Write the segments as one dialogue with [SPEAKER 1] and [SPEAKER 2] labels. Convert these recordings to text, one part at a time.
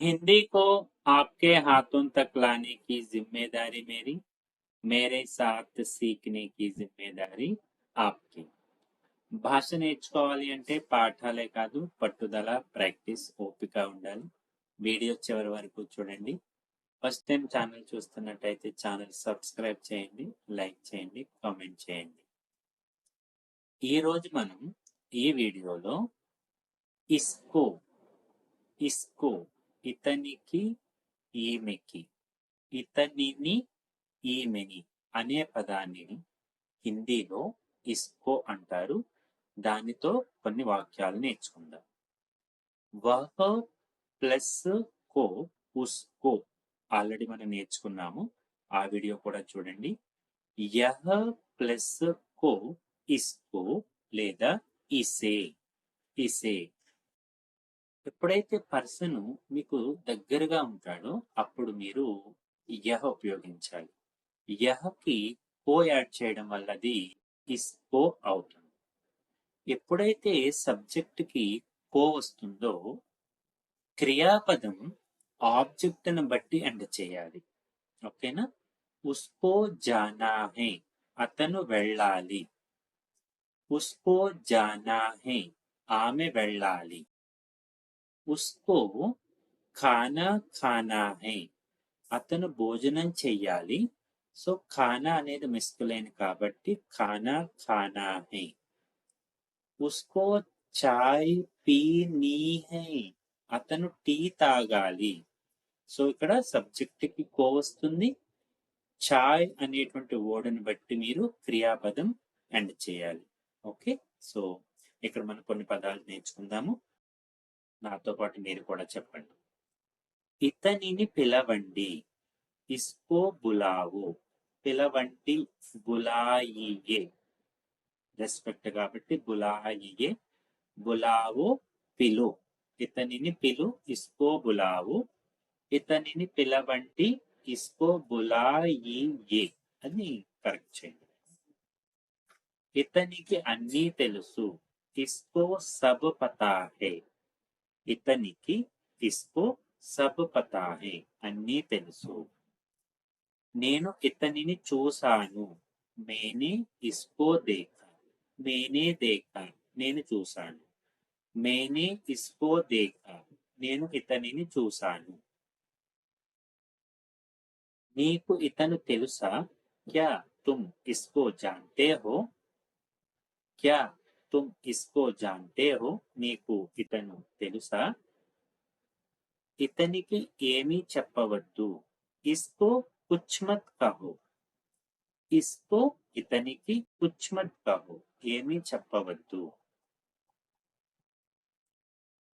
[SPEAKER 1] हिंदी को आपके हाथों तक लाने की जिम्मेदारी मेरी, मेरे साथ सीखने की जिम्मेदारी आपकी. భాష నేర్చుకోవాలి అంటే పాఠాలే కాదు, పట్టుదల, ప్రాక్టీస్, ఓపిక ఉండాలి. వీడియో చివరి వరకు చూడండి. ఫస్ట్ టైం ఛానల్ చూస్తున్నట్టయితే ఛానల్ సబ్స్క్రైబ్ చేయండి, లైక్ చేయండి, కామెంట్ చేయండి. ఈ రోజు మనం ఈ వీడియోలో ఇస్కో ఇస్కో ఇతనికి, ఈమెకి, ఇతనిని, ఈమెని అనే పదాన్ని హిందీలో ఇస్కో అంటారు. దానితో కొన్ని వాక్యాలు నేర్చుకుందాం. వహ ప్లస్ కో ఉస్కో ఆల్రెడీ మనం నేర్చుకున్నాము, ఆ వీడియో కూడా చూడండి. యహ ప్లస్ కో ఇస్కో లేదా ఇసే ఇసే. ఎప్పుడైతే పర్సన్ మీకు దగ్గరగా ఉంటాడో అప్పుడు మీరు యహ ఉపయోగించాలి. యహకి కో యాడ్ చేయడం వల్ల అది ఇస్కో అవుతుంది. ఎప్పుడైతే సబ్జెక్ట్ కి కో వస్తుందో క్రియాపదం ఆబ్జెక్ట్ ను బట్టి ఎండ్ చేయాలి. ఓకేనా? ఉస్కో జానా హే, అతను వెళ్ళాలి. ఉస్కో జానా హే, ఆమె వెళ్ళాలి. ఉస్కో ఖానా ఖానా హే, అతను భోజనం చెయ్యాలి. సో ఖానా అనేది మెస్కులైన్ కాబట్టి ఖానా ఖానా హే. ఉస్కో చాయ్ పీనీ హై, అతను టీ తాగాలి. సో ఇక్కడ సబ్జెక్ట్ కి కో వస్తుంది. చాయ్ అనేటువంటి వర్డ్ని బట్టి మీరు క్రియాపదం ఎండ్ చేయాలి. ఓకే, సో ఇక్కడ మనం కొన్ని పదాలు నేర్చుకుందాము. నాతో పాటు మీరు కూడా చెప్పండి. ఇతనిని పిలవండి, ఇస్కో బులావో. పిలవండి, బులాయియే, రెస్పెక్ట్ కాబట్టి బులాయియే. బులావో పిలు, ఇతనిని పిలు, ఇస్కో బులావో. ఇతనిని పిలవండి, ఇస్కో బులాయియే అని కరెక్ట్ చేయండి. ఇతనికి అన్నీ తెలుసు, ఇస్కో సబ్ పతా హే. ఇతనికి, ఇస్కో సబ్ పతా హే, అన్నీ తెలుసు. నేను ఇతనిని చూశాను, మేనే ఇస్కో దేఖా. మేనే దేఖా, నేను చూశాను. మేనే ఇస్కో దేఖా, నేను ఇతనిని చూశాను. నీకు ఇతను తెలుసా? క్యా తుమ్ ఇస్కో జాంతే హో. క్యా తుమ్ ఇస్కో జాంతే హో, నీకు ఇతను తెలుసా? ఇతనికి ఏమీ చెప్పవద్దు, ఇస్కో కుచ్ మత్ కహో. ఇస్కో ఇతనికి కుచ్ మత్ కహో, ఏమీ చెప్పవద్దు.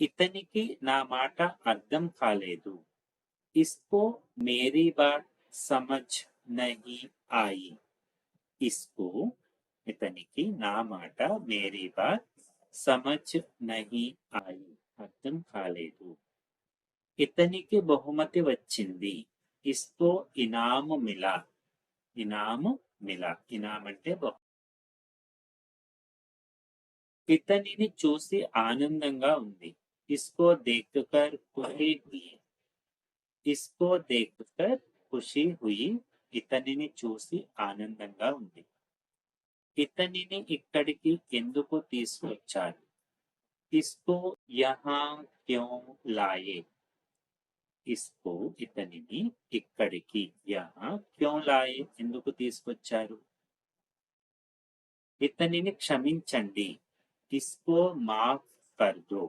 [SPEAKER 1] ఇతనికి నా మాట అర్థం కాలేదు, ఇస్కో మేరీ బాత్ సమజ్ నహీ ఆయి. ఇస్కో ఇతనికి నా మాట మేరీ బాత్ సమజ్ నహీ ఆయి, అర్థం కాలేదు. ఇతనికి బహుమతి వచ్చింది, ఇస్కో ఇనాము మిలా. ఇనాము మిలా, ఇనామ్ అంటే బహుమతి. ఇతనిని చూసి ఆనందంగా ఉంది, ఇస్కో దేఖ్కర్ ఖుషీ హుయి. ఇస్కో దేఖ్కర్ ఖుషీ హుయి, ఇతనిని చూసి ఆనందంగా ఉంది. ఇతనిని ఇక్కడికి ఎందుకు తీసుకొచ్చారు, ఇస్కో యహా క్యూ లాయే. ఇస్కో ఇతనిని ఇక్కడికి, యహా క్యూ లాయే, ఎందుకు తీసుకొచ్చారు. ఇతనిని క్షమించండి, ఇస్కో మాఫ్ కర్ దో.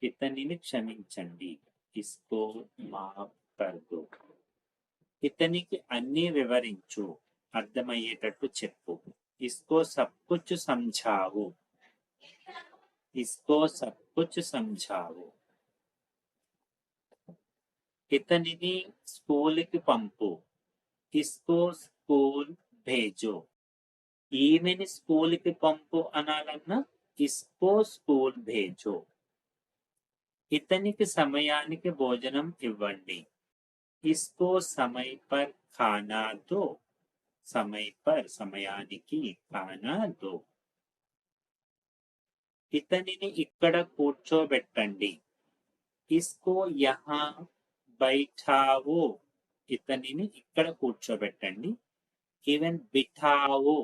[SPEAKER 1] ఇతనిని క్షమించండి, ఇస్కో మాఫ్ కర్ దో. ఇతనికి అన్నీ వివరించు, అర్థమయ్యేటట్టు చెప్పు, ఇస్కో సబ్ కుచ్ సమఝావో. ఇస్కో సబ్ కుచ్ సమఝావో. ఇతనిని స్కూల్కి పంపు, ఇస్కో స్కూల్ భేజో. ఈమెని స్కూల్కి పంపు అనాలన్నా ఇస్కో స్కూల్ భేజో. ఇతనికి సమయానికి భోజనం ఇవ్వండి, ఇస్కో సమయ పర్ ఖానా దో. సమయ పర్ సమయానికి, ఖానా దో. ఇతనిని ఇక్కడ కూర్చోబెట్టండి, इसको यहाँ बैठाओ, ఇతనిని ఇక్కడ కూర్చోబెట్టండి. ఈవెన్ బిఠావో,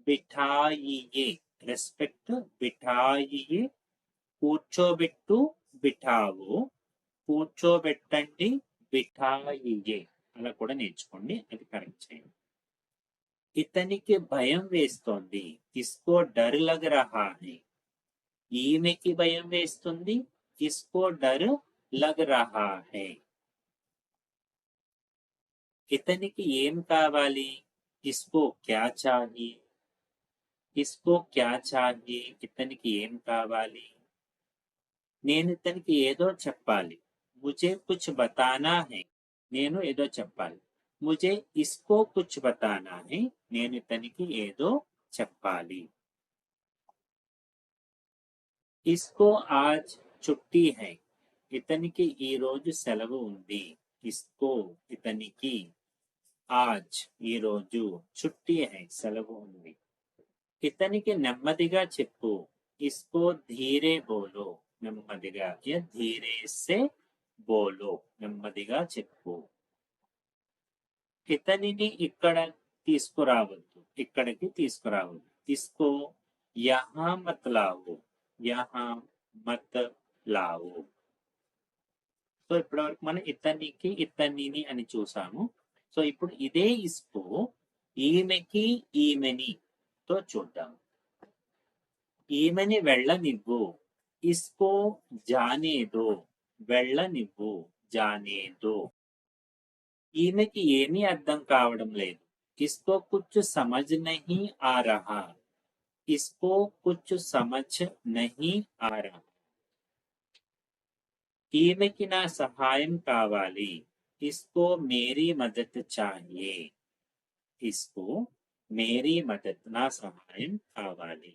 [SPEAKER 1] బిఠాయియే, రెస్పెక్ట్ బిఠాయియే, కూర్చోబెట్టు బిఠావో, కూర్చోబెట్టండి బిఠాయియే, అలా కూడా నేర్చుకోండి, అది కరెక్ట్ చేయండి. ఇతనికి భయం వేస్తోంది, ఇస్కో డర్ లగ్ రహా హై, ఈమెకి భయం వేస్తుంది, ఇస్కో డర్ లగ్ రహా హై. ఇతనికి ఏం కావాలి, ఇస్కో క్యా చాహియే, ఇస్కో క్యా చాహియే, ఇతనికి ఏం కావాలి. నేను ఇతనికి ఏదో చెప్పాలి, ముజే కుచ్ బతానా హై, నేను ఏదో చెప్పాలి. ముజే ఇస్కో కుచ్ బతానా హై, నేను ఇతనికి ఏదో చెప్పాలి. ఇస్కో ఆజ్ చుట్టి హై, ఇతనికి ఈ రోజు సెలవు ఉంది. ఇస్కో, ఇతనికి, ఆజ్ ఈ రోజు, చుట్టి హై సెలవు ఉంది. ఇతనికి నెమ్మదిగా చెప్పు, ఇస్కో ధీరే బోలో, నెమ్మదిగా, యా ధీరే సే బోలో, నెమ్మదిగా చెప్పు. ఇతనిని ఇక్కడ తీసుకురావద్దు, ఇక్కడికి తీసుకురావద్దు. ఇస్కో యహా మత్ లావో, యహా మత్ లావో. సో ఇప్పటివరకు మనం ఇతనికి, ఇతనిని అని చూసాము. సో ఇప్పుడు ఇదే ఇస్కో ఈమెకి, ఈమెని తో చూద్దాం. ఈమెని వెళ్ళనివ్వు, ఇస్కో జానే దో, వెళ్ళనివ్వు, జానే దో. ఈమెకి ఏమీ అర్థం కావడం లేదు, ఇస్కో కుచ్ సమజ్ నహీ ఆ రహా, ఇస్కో కుచ్ సమజ్ నహీ ఆ రహా. ఈమెకి నా సహాయం కావాలి, ఇస్కో మేరీ మదద్ చాహియే, ఇస్కో మేరీ మదద్, నా సహాయం కావాలి.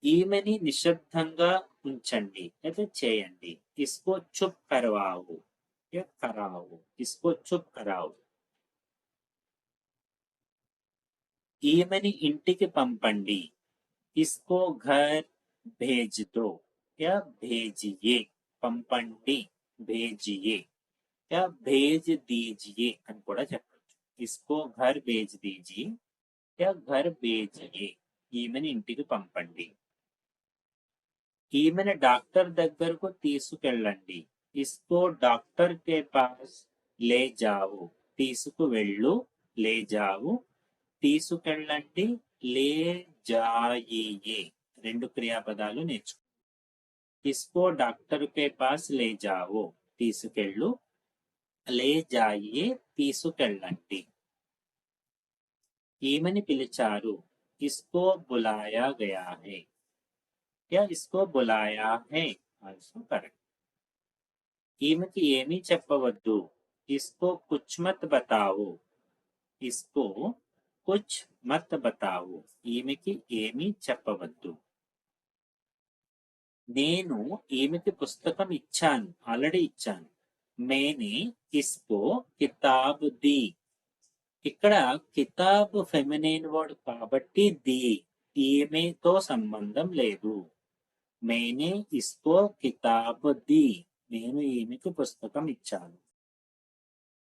[SPEAKER 1] ఈమెని నిశ్శబ్దంగా ఉంచండి లేదా చేయండి, ఇస్కో చుప్ కరవావు, కరావు, ఇస్కో చుప్ కరావు. ఈమెని ఇంటికి పంపండి, ఇస్కో ఘర్ భేజ్ దో, యా భేజియే, పంపండి, భేజియే, యా భేజ్ దీజియే అని కూడా చెప్పచ్చు. ఇస్కో ఘర్ భేజ్ దీజియే, యా ఘర్ భేజియే, ఈమెని ఇంటికి పంపండి. ఈమెను డాక్టర్ దగ్గరకు తీసుకెళ్ళండి, ఇస్కో డాక్టర్ కే పాస్ లే జావు, తీసుకువెళ్ళు, లే జావు, తీసుకెళ్ళండి, లే జాయియే, రెండు క్రియాపదాలు నేర్చుకో. ఇస్కో డాక్టర్ కే పాస్ లే జావో, తీసుకెళ్ళు, లే జాయియే, తీసుకెళ్ళండి. ఈమెని పిలిచారు, ఇస్కో బులాయా గయా హై, యా ఇస్కో బులాయా హై, ఆల్సో కరెక్ట్. ఈమెకి ఏమీ చెప్పవద్దు, ఇస్కో కుచ్ మత్ బతావో, ఇస్కో కుచ్ మత్ బతావో, ఈమెకి ఏమీ చెప్పవద్దు. నేను ఈమెకి పుస్తకం ఇచ్చాను, ఆల్రెడీ ఇచ్చాను, మేనే ఇస్కో కితాబ్ ది. ఇక్కడ కితాబ్ ఫెమినైన్ వర్డ్ కాబట్టి ది, ఈమెతో సంబంధం లేదు. మేనే ఇస్కో కితాబ్ ది, నేను ఈమెకు పుస్తకం ఇచ్చాను.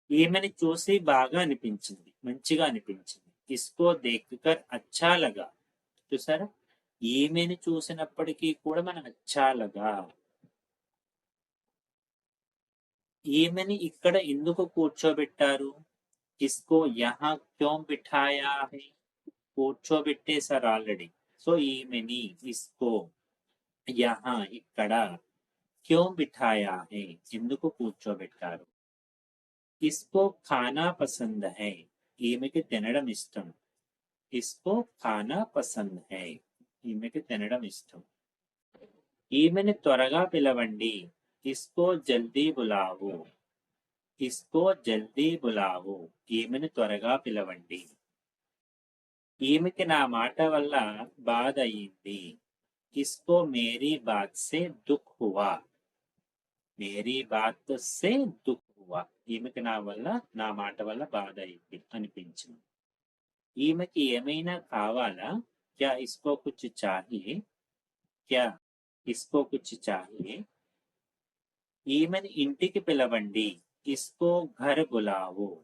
[SPEAKER 1] ఈమెని చూసి బాగా అనిపించింది, మంచిగా అనిపించింది, ఇస్కో దేఖ్కర్ అచ్చా లగా. చూసారా, ఈమెని చూసినప్పటికీ కూడా మన అచ్చా లగా. ఈమెని ఇక్కడ ఎందుకు కూర్చోబెట్టారు, ఇస్కో యహా క్యోం బిఠాయా హై, కూర్చోబెట్టేశారు ఆల్రెడీ. సో ఈమెని ఇస్కో యహా ఇక్కడ, క్యోం బిఠాయా హై, ఎందుకు కూర్చోబెట్టారు. ఇస్కో ఖానా పసంద్ హై, ఈమెకి తినడం ఇష్టం, ఇస్కో ఖానా పసంద్ హై, ఈమెకి తినడం ఇష్టం. ఈమెని త్వరగా పిలవండి, ఇస్కో జల్దీ బులావో, ఇస్కో జల్దీ బులావో, ఈమెని త్వరగా పిలవండి. ఈమెకి నా మాట వల్ల బాధ అయింది, ఇస్కో మేరీ బాత్ సే దుఃఖ్ హువా, మేరీ బాత్ సే దుఃఖ్ హువా, ఈమెకి నా మాట వల్ల బాధ అయింది, అనిపించింది. ఈమెకి ఏమైనా కావాలా, క్యా ఇస్కో కుచ్ చాహియే, క్యా ఇస్కో కుచ్ చాహియే, ఈమెని ఇంటికి పిలవండి, ఇస్కో ఘర్ బులావో.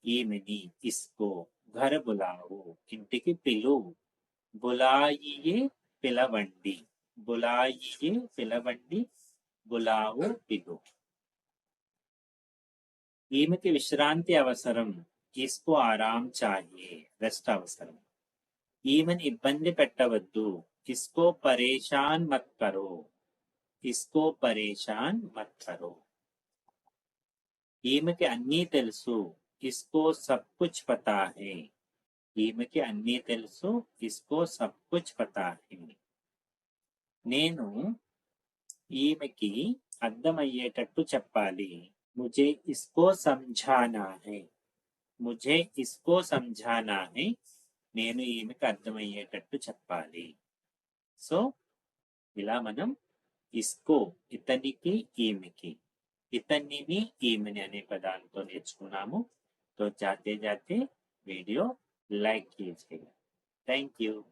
[SPEAKER 1] ఈమెని ఇస్కో ఘర్ బులావో, ఇంటికి పిలు. బులాయియే పిలవండి, బులాయియే పిలవండి, బులావో పిలు. ఈమెకి విశ్రాంతి అవసరం, ఇస్కో ఆరాం చాహియే, రెస్ట్ అవసరం. ఈమెని ఇబ్బంది పెట్టవద్దు, ఇస్కో పరేషాన్ మత్ కరో, ఇస్కో పరేషాన్ మత్ కరో. ఈమెకి అన్నీ తెలుసు, ఇస్కో సబ్ కుచ్ పతా హై. ఈమెకి అన్నీ తెలుసు, ఇస్కో సబ్ కుచ్ పతా హై. నేను ఈమెకి అర్థమయ్యేటట్టు చెప్పాలి, ముझे इसको समझाना है. ముझे इसको समझाना है. నేను ఈమెకి అర్థమయ్యేటట్టు చెప్పాలి. సో ఇలా మనం ఇస్కో ఇతనికి, ఈమెకి, ఇతనిని, ఈమెని అనే పదాలతో నేర్చుకున్నాము. तो जाते जाते वीडियो लाइक कीजिएगा. Thank you.